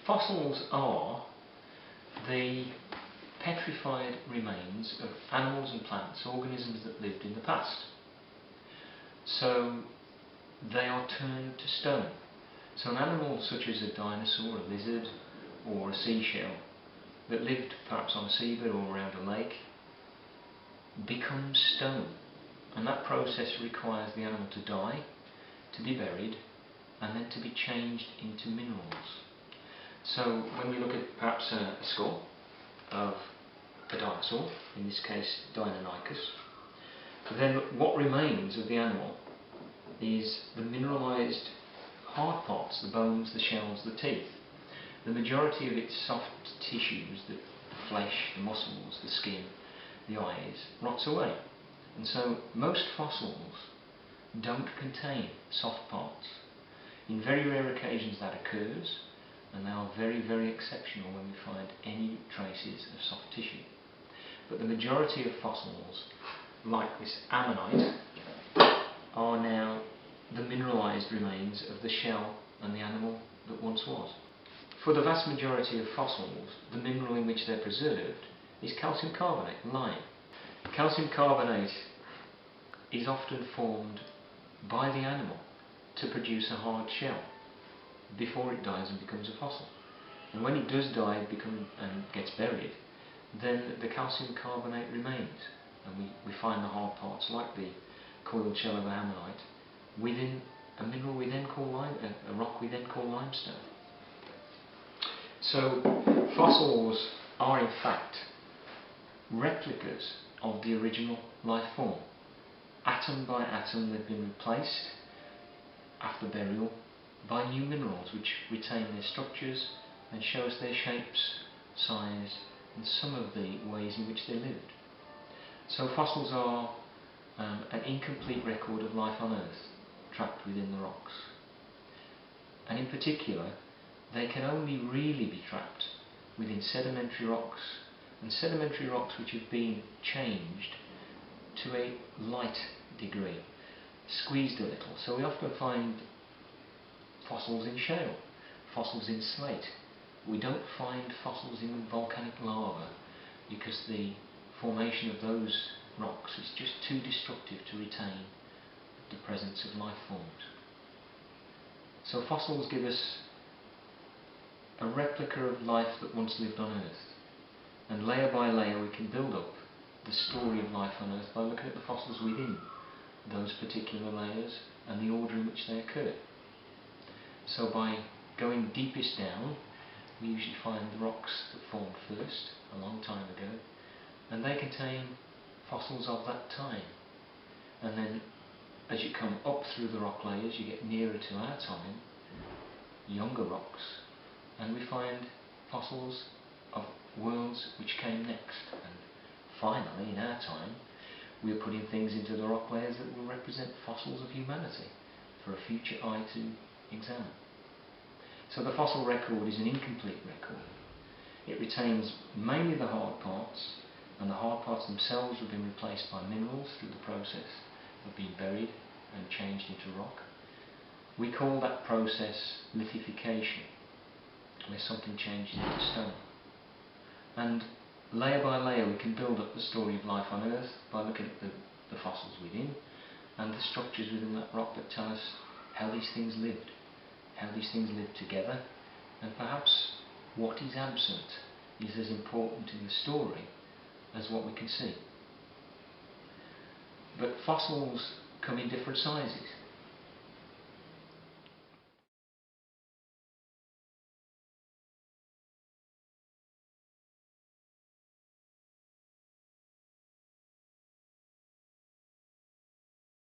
Fossils are the petrified remains of animals and plants, organisms that lived in the past. So they are turned to stone. So an animal such as a dinosaur, a lizard, or a seashell that lived perhaps on a seabed or around a lake becomes stone. And that process requires the animal to die, to be buried, and then to be changed into minerals. So when we look at perhaps a skull of a dinosaur, in this case Deinonychus, then what remains of the animal is the mineralised hard parts, the bones, the shells, the teeth. The majority of its soft tissues, the flesh, the muscles, the skin, the eyes, rots away. And so most fossils don't contain soft parts. In very rare occasions that occurs, and they are very, very exceptional when we find any traces of soft tissue. But the majority of fossils, like this ammonite, are now the mineralised remains of the shell and the animal that once was. For the vast majority of fossils, the mineral in which they're preserved is calcium carbonate, lime. Calcium carbonate is often formed by the animal to produce a hard shell before it dies and becomes a fossil. And when it does die and gets buried, then the calcium carbonate remains, and we find the hard parts like the coiled shell of an ammonite within a mineral we then call a rock we then call limestone. So fossils are in fact replicas of the original life form. Atom by atom they've been replaced after burial by new minerals which retain their structures and show us their shapes, size and some of the ways in which they lived. So fossils are an incomplete record of life on Earth trapped within the rocks. And in particular, they can only really be trapped within sedimentary rocks, and sedimentary rocks which have been changed to a light degree, squeezed a little. So we often find fossils in shale, fossils in slate. We don't find fossils in volcanic lava because the formation of those rocks is just too destructive to retain the presence of life forms. So fossils give us a replica of life that once lived on Earth, and layer by layer we can build up the story of life on Earth by looking at the fossils within those particular layers and the order in which they occur. So by going deepest down, we usually find the rocks that formed first a long time ago, and they contain fossils of that time. And then as you come up through the rock layers you get nearer to our time, younger rocks, and we find fossils of worlds which came next. And finally, in our time, we are putting things into the rock layers that will represent fossils of humanity for a future eye to examine. So the fossil record is an incomplete record. It retains mainly the hard parts, and the hard parts themselves have been replaced by minerals through the process of being buried and changed into rock. We call that process lithification, where something changes into stone. And layer by layer we can build up the story of life on Earth by looking at the fossils within and the structures within that rock that tell us how these things lived, how these things lived together, and perhaps what is absent is as important in the story as what we can see. But fossils come in different sizes.